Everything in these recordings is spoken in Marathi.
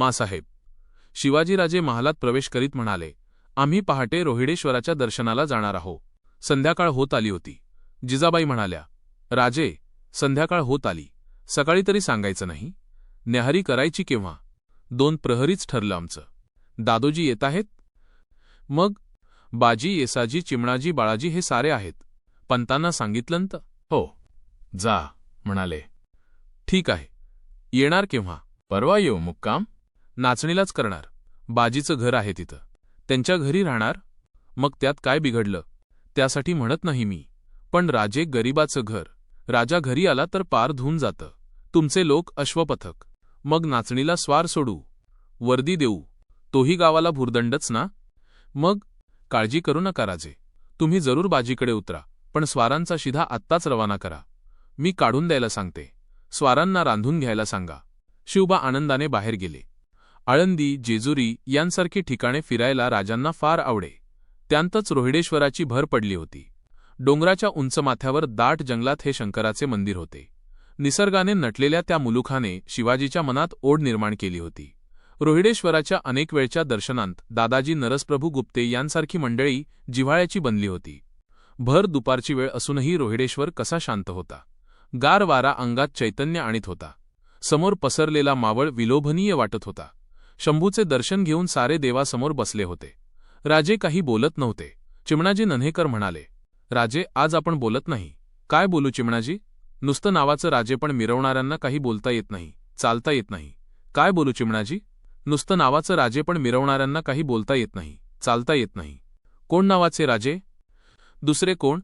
मासाहेब. शिवाजीराजे महालात प्रवेश करीत म्हणाले, आम्ही पहाटे रोहिडेश्वराच्या दर्शनाला जाणार आहोत. संध्याकाळ होत आली होती. जिजाबाई म्हणाल्या, राजे, संध्याकाळ होत आली, सकाळी तरी सांगायचं नाही? न्याहारी करायची केव्हा? 2 प्रहरीच ठरलं आमचं. दादोजी येत आहेत? मग बाजी, येसाजी, चिमणाजी, बाळाजी हे सारे आहेत. पंतांना सांगितलंत? हो, जा म्हणाले. ठीक आहे. येणार केव्हा? परवा येऊ. मुक्काम नाचणीलाच करणार. बाजीचं घर आहे तिथं. त्यांच्या घरी राहणार. मग त्यात काय बिघडलं? त्यासाठी म्हणत नाही मी. पण राजे, गरीबाचं घर. राजा घरी आला तर पार धुवून जातं. तुमचे लोक अश्वपथक. मग नाचणीला स्वार सोडू, वर्दी देऊ, तोही गावाला भुर्दंडच ना? मग काळजी करू नका राजे. तुम्ही जरूर बाजीकडे उतरा, पण स्वारांचा शिधा आत्ताच रवाना करा. मी काढून द्यायला सांगते. स्वारांना रांधून घ्यायला सांगा. शिवबा आनंदाने बाहेर गेले. आळंदी, जेजुरी यांसारखी ठिकाणे फिरायला राजांना फार आवडे. त्यांतच रोहिडेश्वराची भर पडली होती. डोंगराच्या उंच माथ्यावर दाट जंगलात हे शंकराचे मंदिर होते. निसर्गाने नटलेल्या त्या मुलुखाने शिवाजीच्या मनात ओढ निर्माण केली होती. रोहिडेश्वराच्या अनेक वेळच्या दर्शनांत दादाजी, नरसप्रभू गुप्ते यांसारखी मंडळी जिव्हाळ्याची बनली होती. भर दुपारची वेळ असूनही रोहिडेश्वर कसा शांत होता. गार वारा अंगात चैतन्य आणीत होता. समोर पसरलेला मावळ विलोभनीय वाटत होता. शंभूचे दर्शन घेऊन सारे देवासमोर बसले होते. राजे काही बोलत नव्हते. चिमणाजी नन्हेकर म्हणाले, राजे, आज आपण बोलत नाही. काय बोलू चिमणाजी? नुसतं नावाचं राजे, पण मिरवणाऱ्यांना काही बोलता येत नाही, चालता येत नाही. काय बोलू चिमणाजी? नुसतं नावाचं राजे, पण मिरवणाऱ्यांना काही बोलता येत नाही, चालता येत नाही. कोण नावाचे राजे? दुसरे कोण?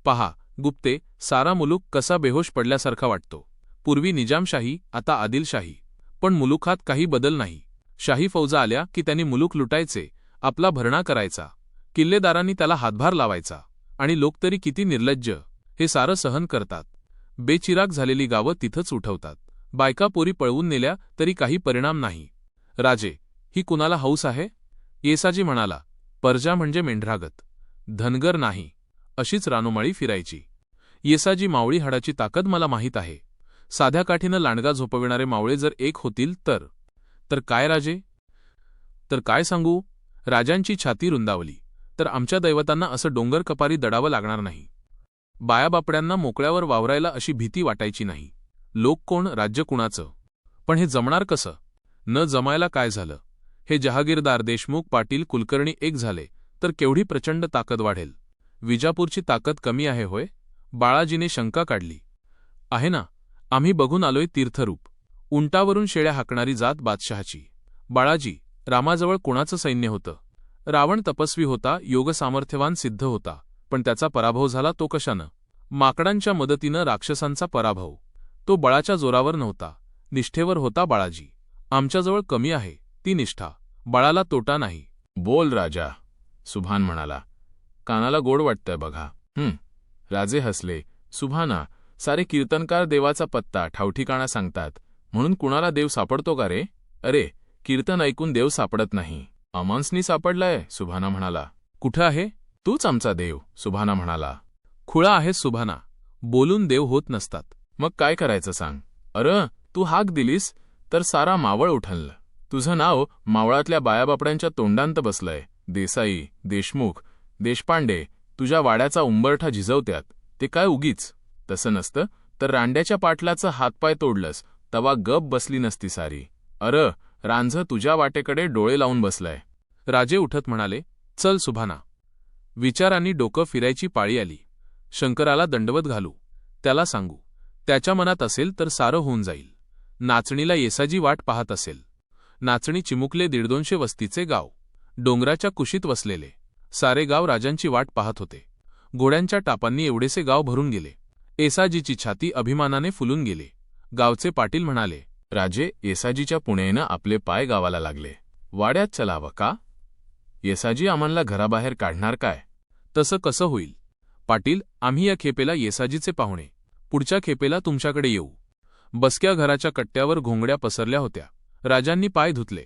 पहा, गुप्ते. सारा मुलूक कसा बेहोश पडल्यासारखा वाटतो. पूर्वी निजामशाही, आता आदिलशाही. पण मुलुखात काही बदल नाही. शाही फौजा आल्या की त्यांनी मुलूक लुटायचे, आपला भरणा करायचा. किल्लेदारांनी त्याला हातभार लावायचा. आणि लोक तरी किती निर्लज्ज, हे सारं सहन करतात. बेचिराग झालेली गावं तिथंच उठवतात. बायका पोरी पळवून नेल्या तरी काही परिणाम नाही. राजे, ही कुणाला हौस आहे? येसाजी म्हणाला, परजा म्हणजे मेंढरागत. धनगर नाही. अशीच रानोमाळी फिरायची. येसाजी, मावळी हाडाची ताकद मला माहीत आहे. साध्या काठीनं लांडगा झोपविणारे मावळे जर एक होतील तर काय राजे? तर काय सांगू? राजांची छाती रुंदावली. तर आमच्या दैवतांना असं डोंगर कपारी दडावं लागणार नाही. बायाबापड्यांना मोकळ्यावर वावरायला अशी भीती वाटायची नाही. लोक कोण, राज्य कुणाचं? पण हे जमणार कसं? न जमायला काय झालं? हे जहागीरदार, देशमुख, पाटील, कुलकर्णी एक झाले तर केवढी प्रचंड ताकद वाढेल. विजापूरची ताकद कमी आहे होय? बाळाजीने शंका काढली. आहे ना. आम्ही बघून आलोय तीर्थरूप. उंटावरून शेळ्या हाकणारी जात बादशहाची. बाळाजी, रामाजवळ कोणाचं सैन्य होतं? रावण तपस्वी होता, योगसामर्थ्यवान सिद्ध होता. पण त्याचा पराभव झाला तो कशानं? माकडांच्या मदतीनं राक्षसांचा पराभव. तो बळाच्या जोरावर नव्हता, निष्ठेवर होता बाळाजी. आमच्याजवळ कमी आहे ती निष्ठा. बळाला तोटा नाही. बोल राजा, सुभान म्हणाला. कानाला गोड वाटतंय बघा. राजे हसले. सुभाना, सारे कीर्तनकार देवाचा पत्ता ठावठिकाणा सांगतात, म्हणून कुणाला देव सापडतो का रे? अरे, कीर्तन ऐकून देव सापडत नाही, अमांसनी सापडलाय, सुभाना म्हणाला. कुठं आहे? तूच आमचा देव, सुभाना म्हणाला. खुळा आहेस सुभाना. बोलून देव होत नसतात. मग काय करायचं सांग? तू हाक दिलीस तर सारा मावळ उठललं. तुझं नाव मावळातल्या बायाबापड्यांच्या तोंडांत बसलंय. देसाई, देशमुख, देशपांडे तुझ्या वाड्याचा उंबरठा झिजवत्यात. ते काय उगीच? तसं नसतं तर रांड्याच्या पाटलाचं हातपाय तोडलंस तवा गप बसली नसती सारी. रांझं तुझ्या वाटेकडे डोळे लावून बसलंय. राजे उठत म्हणाले, चल सुभाना. विचारांनी डोकं फिरायची पाळी आली. शंकराला दंडवत घालू, त्याला सांगू. त्याच्या मनात असेल तर सारं होऊन जाईल. नाचणीला येसाजी वाट पाहत असेल. नाचणी चिमुकले 150 वस्तीचे गाव. डोंगराच्या कुशीत वसलेले. सारे गाव राजांची वाट पाहत होते. घोड्यांच्या टापांनी एवढेसे गाव भरून गेले. येसाजीची छाती अभिमानाने फुलून गेले. गावचे पाटील म्हणाले, राजे, येसाजीच्या पुण्यानं आपले पाय गावाला लागले. वाड्यात चलावं का? येसाजी आम्हाला घराबाहेर काढणार काय? तसं कसं होईल? पाटील, आम्ही या खेपेला येसाजीचे पाहुणे. पुढच्या खेपेला तुमच्याकडे येऊ. बसक्या घराच्या कट्ट्यावर घोंगड्या पसरल्या होत्या. राजांनी पाय धुतले.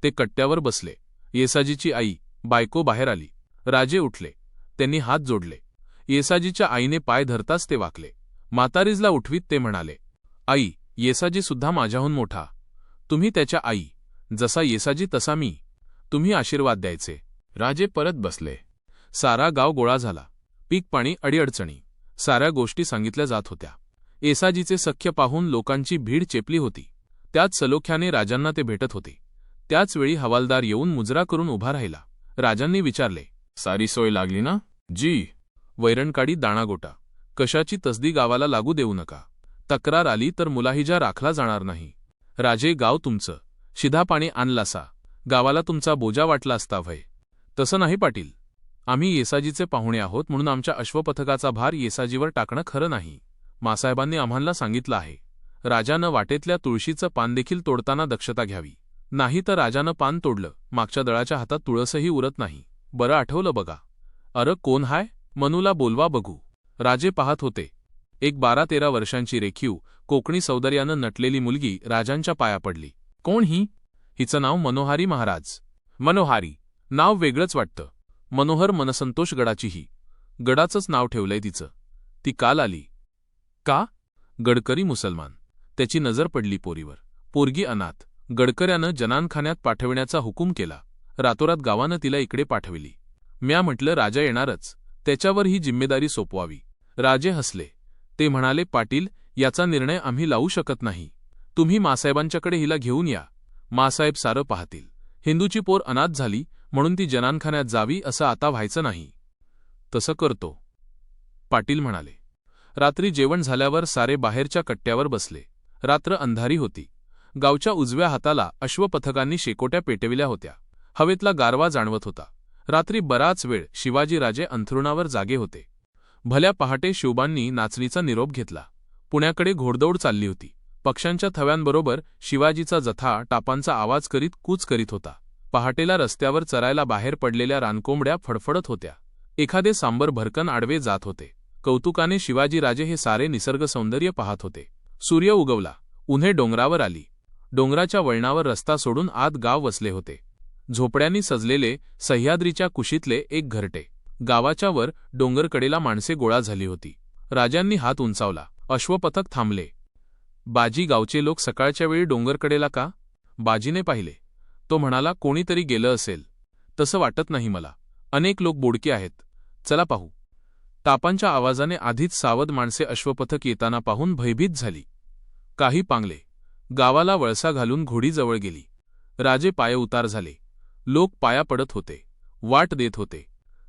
ते कट्ट्यावर बसले. येसाजीची आई, बायको बाहेर आली. राजे उठले. त्यांनी हात जोडले. येसाजीच्या आईने पाय धरताच ते वाकले. म्हातारीजला उठवीत ते म्हणाले, आई, येसाजी सुद्धा माझ्याहून मोठा. तुम्ही त्याच्या आई. जसा येसाजी तसा मी. तुम्ही आशीर्वाद द्यायचे. राजे परत बसले. सारा गाव गोळा झाला. पीक पाणी अडीअडचणी साऱ्या गोष्टी सांगितल्या जात होत्या. येसाजीचे सख्य पाहून लोकांची भीड चेपली होती. त्याच सलोख्याने राजांना ते भेटत होते. त्याच वेळी हवालदार येऊन मुजरा करून उभा राहिला. राजांनी विचारले, सारी सोय लागली ना? जी. वैरणकाडी दाणागोटा कशाची तसदी गावाला लागू देऊ नका. तक्रार आली तर मुलाहिजा राखला जाणार नाही. राजे, गाव तुमचं. शिधा पाणी आणलासा. गावाला तुमचा बोजा वाटला असता व्हय. तसं नाही पाटील. आम्ही येसाजीचे पाहुणे आहोत म्हणून आमच्या अश्वपथकाचा भार येसाजीवर टाकणं खरं नाही. मासाहेबांनी आम्हाला सांगितलं आहे. राजानं वाटेतल्या तुळशीचं पान देखील तोडताना दक्षता घ्यावी. नाही तर राजानं पान तोडलं, मागच्या दळाच्या हातात तुळसही उरत नाही. बरं आठवलं बघा. अरे कोण हाय? मनूला बोलवा बघू. राजे पाहत होते. एक 12-13 वर्षांची रेखीव कोकणी सौंदर्यानं नटलेली मुलगी राजांच्या पाया पडली. कोण ही? हिचं नाव मनोहारी महाराज. मनोहारी नाव वेगळंच वाटतं. मनोहर मनसंतोष गडाची ही. गडाचंच नाव ठेवलंय तिचं. ती काल आली. का? गडकरी मुसलमान. त्याची नजर पडली पोरीवर. पोरगी अनाथ. गडकऱ्यानं जनानखान्यात पाठविण्याचा हुकूम केला. रातोरात गावानं तिला इकडे पाठविली. म्या म्हटलं राजा येणारच, त्याच्यावर ही जिम्मेदारी सोपवावी. राजे हसले. ते म्हणाले, पाटील, याचा निर्णय आम्ही लावू शकत नाही. तुम्ही मासाहेबांच्याकडे हिला घेऊन या. मासाहेब सारं पाहतील. हिंदूची पोर अनाथ झाली म्हणून ती जनानखान्यात जावी असं आता व्हायचं नाही. तसं करतो, पाटील म्हणाले. रात्री जेवण झाल्यावर सारे बाहेरच्या कट्ट्यावर बसले. रात्र अंधारी होती. गावच्या उजव्या हाताला अश्वपथकांनी शेकोट्या पेटविल्या होत्या. हवेतला गारवा जाणवत होता. रात्री बराच वेळ शिवाजीराजे अंथरुणावर जागे होते. भल्या पहाटे शिवबांनी नाचणीचा निरोप घेतला. पुण्याकडे घोडदौड चालली होती. पक्ष्यांच्या थव्यांबरोबर शिवाजीचा जथा टापांचा आवाज करीत कूच करीत होता. पहाटेला रस्त्यावर चरायला बाहेर पडलेल्या रानकोंबड्या फडफडत होत्या. एखादे सांबर भरकन आडवे जात होते. कौतुकाने शिवाजीराजे हे सारे निसर्ग सौंदर्य पाहत होते. सूर्य उगवला. उन्हे डोंगरावर आली. डोंगराच्या वळणावर रस्ता सोडून आत गाव वसले होते. झोपड्यांनी सजलेले सह्याद्रीच्या कुशीतले एक घरटे. गावाच्या वर डोंगरकडेला माणसे गोळा झाली होती. राजांनी हात उंचावला. अश्वपथक थांबले. बाजी, गावचे लोक सकाळच्या वेळी डोंगरकडेला का? बाजीने पाहिले. तो म्हणाला, कोणीतरी गेलं असेल. तसं वाटत नाही मला. अनेक लोक बोडके आहेत. चला पाहू. टापांच्या आवाजाने आधीच सावध माणसे अश्वपथक येताना पाहून भयभीत झाली. काही पांगले. गावाला वळसा घालून घोडीजवळ गेली. राजे पाय उतार झाले. लोक पाया पडत होते. वाट देत होते.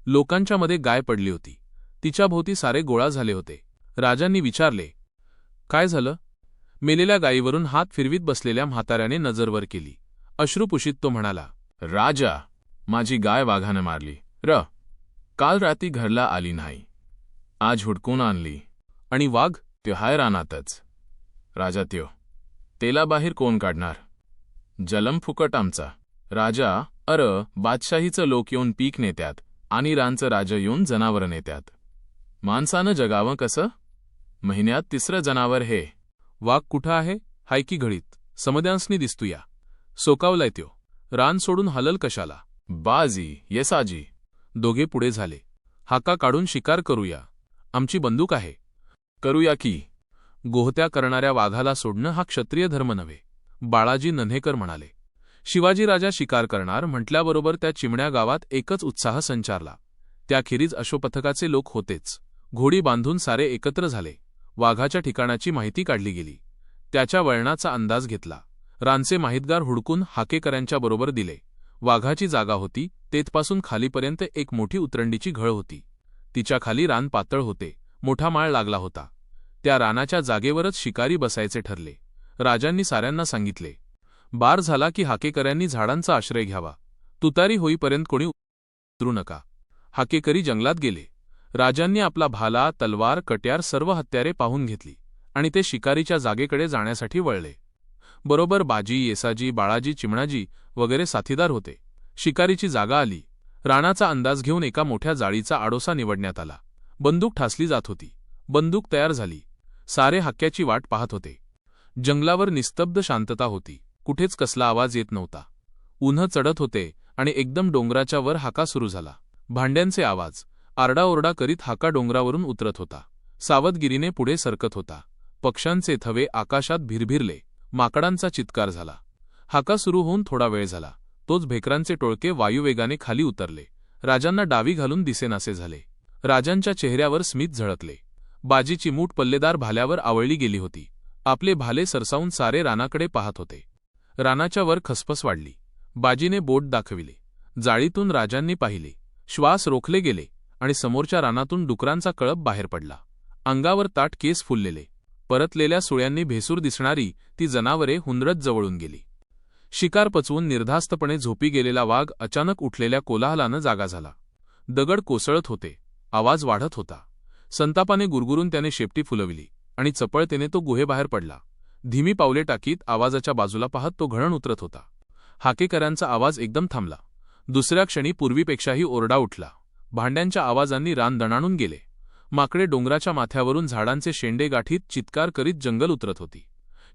लोकांच्या मध्ये गाय पडली होती. तिच्याभोवती सारे गोळा झाले होते. राजांनी विचारले, काय झालं? मेलेल्या गायीवरून हात फिरवीत बसलेल्या म्हाताऱ्याने नजरवर केली. अश्रुपुषित तो म्हणाला, राजा, माझी गाय वाघानं मारली. काल राती घरला आली नाही. आज हुडकून आणली. आणि वाघ? त्यो हाय रानातच. राजा, तेला बाहेर कोण काढणार? जलम फुकट आमचा. राजा, बादशाहीचं लोक येऊन पीक नेत्यात आणि रानचं राजा येऊन जनावरं नेत्यात. माणसानं जगावं कसं? महिन्यात 3रं जनावर हे. वाघ कुठं आहे? हाय की घडीत? समद्यांसनी दिसतूया. सोकावलाय त्यो. रान सोडून हलल कशाला? बाजी, येसाजी. दोघे पुढे झाले. हाका काढून शिकार करूया. आमची बंदूक आहे. करूया की. गोहत्या करणाऱ्या वाघाला सोडणं हा क्षत्रिय धर्म नव्हे, बाळाजी नन्हेकर म्हणाले. शिवाजीराजा शिकार करणार म्हटल्याबरोबर त्या चिमण्या गावात एकच उत्साह संचारला. त्याखेरीज अश्वपथकाचे लोक होतेच. घोडी बांधून सारे एकत्र झाले. वाघाच्या ठिकाणाची माहिती काढली गेली. त्याच्या वळणाचा अंदाज घेतला. रानचे माहितगार हुडकून हाकेकऱ्यांच्या बरोबर दिले. वाघाची जागा होती तेथपासून खालीपर्यंत एक मोठी उतरंडीची घळ होती. तिच्या खाली रान पातळ होते. मोठा माळ लागला होता. त्या रानाच्या जागेवरच शिकारी बसायचे ठरले. राजांनी साऱ्यांना सांगितले, बार झाला की हाकेकऱ्यांनी झाडांचा आश्रय घ्यावा. तुतारी होईपर्यंत कोणी उतरू नका. हाकेकरी जंगलात गेले. राजांनी आपला भाला, तलवार, कट्यार सर्व हत्यारे पाहून घेतली आणि ते शिकारीच्या जागेकडे जाण्यासाठी वळले. बरोबर बाजी, येसाजी, बाळाजी, चिमणाजी वगैरे साथीदार होते. शिकारीची जागा आली. रानाचा अंदाज घेऊन एका मोठ्या जाळीचा आडोसा निवडण्यात आला. बंदूक ठासली जात होती. बंदूक तयार झाली. सारे हाक्याची वाट पाहत होते. जंगलावर निस्तब्ध शांतता होती. कुठेच कसला आवाज येत नव्हता. उन्ह चढत होते आणि एकदम डोंगराच्या वर हाका सुरू झाला. भांड्यांचे आवाज, आरडाओरडा करीत हाका डोंगरावरून उतरत होता. सावधगिरीने पुढे सरकत होता. पक्ष्यांचे थवे आकाशात भिरभिरले. माकडांचा चित्कार झाला. हाका सुरू होऊन थोडा वेळ झाला. तोच भेकरांचे टोळके वायुवेगाने खाली उतरले. राजांना डावी घालून दिसेनासे झाले. राजांच्या चेहऱ्यावर स्मित झळकले. बाजीची मूठ पल्लेदार भाल्यावर आवळली गेली होती. आपले भाले सरसावून सारे रानाकडे पाहत होते. रानाच्या वर खसफस वाढली. बाजीने बोट दाखविले. जाळीतून राजांनी पाहिले. श्वास रोखले गेले आणि समोरच्या रानातून डुकरांचा कळप बाहेर पडला. अंगावर ताठ केस फुललेले, परतलेल्या सुळ्यांनी भेसूर दिसणारी ती जनावरे हुंदडत जवळून गेली. शिकार पचवून निर्धास्तपणे झोपी गेलेला वाघ अचानक उठलेल्या कोलाहलानं जागा झाला. दगड कोसळत होते. आवाज वाढत होता. संतापाने गुरगुरून त्याने शेपटी फुलविली आणि चपळतेने तो गुहेबाहेर पडला. धीमी पावले टाकीत आवाजाच्या बाजूला पाहत तो घळण उतरत होता. हाकेकऱ्यांचा आवाज एकदम थांबला. दुसऱ्या क्षणी पूर्वीपेक्षाही ओरडा उठला. भांड्यांच्या आवाजांनी रान दणाणून गेले. माकडे डोंगराच्या माथ्यावरून झाडांचे शेंडे गाठीत चित्कार करीत जंगल उतरत होती.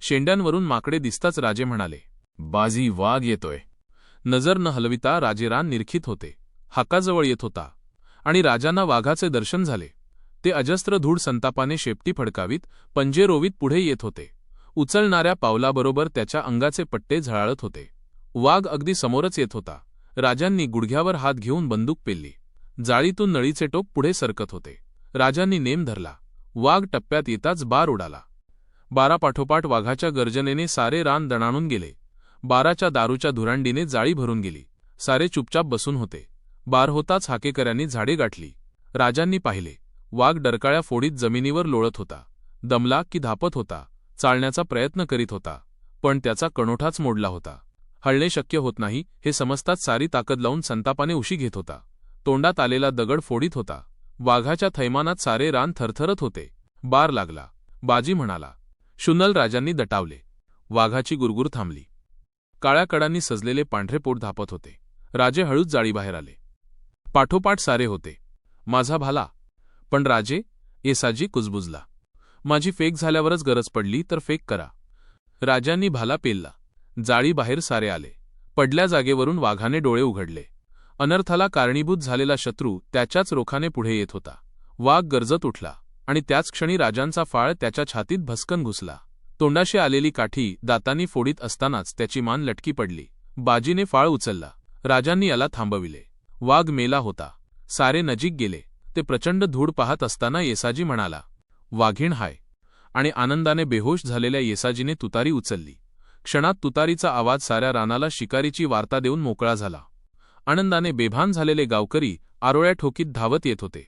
शेंड्यांवरून माकडे दिसताच राजे म्हणाले, बाजी, वाघ येतोय. नजर न हलविता राजे रान निरखीत होते. हाकाजवळ येत होता आणि राजांना वाघाचे दर्शन झाले. ते अजस्त्र धूळ संतापाने शेपटी फडकावीत, पंजे रोवीत पुढे येत होते. उचलणाऱ्या पावलाबरोबर त्याच्या अंगाचे पट्टे झळाळत होते. वाघ अगदी समोरच येत होता. राजांनी गुडघ्यावर हात घेऊन बंदूक पेलली. जाळीतून नळीचे टोक पुढे सरकत होते. राजांनी नेम धरला. वाघ टप्प्यात येताच बार उडाला. बारापाठोपाठ वाघाच्या गर्जनेने सारे रान दणाणून गेले. बाराच्या दारूच्या धुरांडीने जाळी भरून गेली. सारे चुपचाप बसून होते. बार होताच हाकेकऱ्यांनी झाडे गाठली. राजांनी पाहिले. वाघ डरकाळ्या फोडीत जमिनीवर लोळत होता. दमला की धापत होता. चालण्याचा प्रयत्न करीत होता, पण त्याचा कणोठाच मोडला होता. हलणे शक्य होत नाही हे समजताच सारी ताकद लावून संतापाने उशी घेत होता. तोंडात आलेला दगड फोडीत होता. वाघाच्या थैमानात सारे रान थरथरत होते. बार लागला. बाजी म्हणाला. शुन्नल राजांनी दटावले. वाघाची गुरगुर थांबली. काळ्या कडांनी सजलेले पांढरे पोट धापत होते. राजे हळूच जाळीबाहेर आले. पाठोपाठ सारे होते. माझा भाला. पण राजे, येसाजी कुजबुजला. माझी फेक झाल्यावरच गरज पडली तर फेक करा. राजांनी भाला पेलला. जाळीबाहेर सारे आले. पडल्या जागेवरून वाघाने डोळे उघडले. अनर्थाला कारणीभूत झालेला शत्रू त्याच्याच रोखाने पुढे येत होता. वाघ गरजत उठला आणि त्याच क्षणी राजांचा फाळ त्याच्या छातीत भस्कन घुसला. तोंडाशी आलेली काठी दातांनी फोडीत असतानाच त्याची मान लटकी पडली. बाजीने फाळ उचलला. राजांनी याला थांबविले. वाघ मेला होता. सारे नजीक गेले. ते प्रचंड धूळ पाहत असताना येसाजी म्हणाला, वाघीण हाय. आणि आनंदाने बेहोश झालेल्या येसाजीने तुतारी उचलली. क्षणात तुतारीचा आवाज साऱ्या रानाला शिकारीची वार्ता देऊन मोकळा झाला. आनंदाने बेभान झालेले गावकरी आरोळ्या ठोकीत धावत येत होते.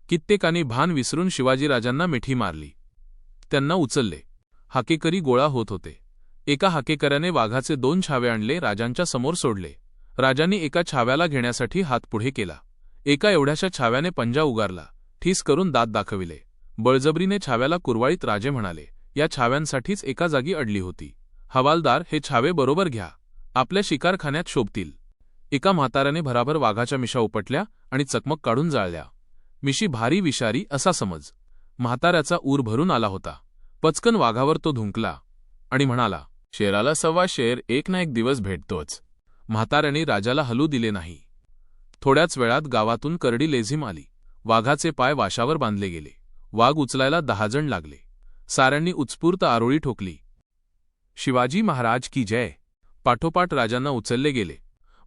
कित्येकांनी भान विसरून शिवाजीराजांना मिठी मारली. त्यांना उचलले. हाकेकरी गोळा होत होते. एका हाकेकऱ्याने वाघाचे 2 छावे आणले, राजांच्या समोर सोडले. राजांनी एका छाव्याला घेण्यासाठी हात पुढे केला. एका एवढ्याशा छाव्याने पंजा उगारला. ठीस करून दात दाखविले. बळजबरीने छाव्याला कुरवाळीत राजे म्हणाले, या छाव्यांसाठीच एका जागी अडली होती. हवालदार, हे छावे बरोबर घ्या. आपल्या शिकारखान्यात शोभतील. एका म्हाताऱ्याने भराभर वाघाच्या मिशा उपटल्या आणि चकमक काढून जाळल्या. मिशी भारी विषारी असा समज. म्हाताऱ्याचा ऊर भरून आला होता. पचकन वाघावर तो धुंकला आणि म्हणाला, शेराला सव्वा शेर एक ना एक दिवस भेटतोच. म्हाताऱ्याने राजाला हलू दिले नाही. थोड्याच वेळात गावातून करडी लेझीम आली. वाघाचे पाय वाशावर बांधले गेले. वाघ उचलायला 10 जण लागले. साऱ्यांनी उत्स्फूर्त आरोळी ठोकली. शिवाजी महाराज की जय. पाठोपाठ राजांना उचलले गेले.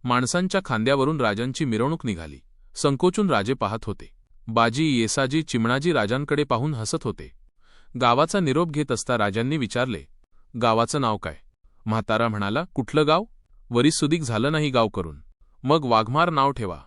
माणसांच्या खांद्यावरून राजांची मिरवणूक निघाली. संकोचून राजे पाहत होते. बाजी, येसाजी, चिमणाजी राजांकडे पाहून हसत होते. गावाचा निरोप घेत असता राजांनी विचारले, गावाचं नाव काय? म्हातारा म्हणाला, कुठलं गाव? वरीसुदीक झालं नाही गाव करून. मग वाघमार नाव ठेवा.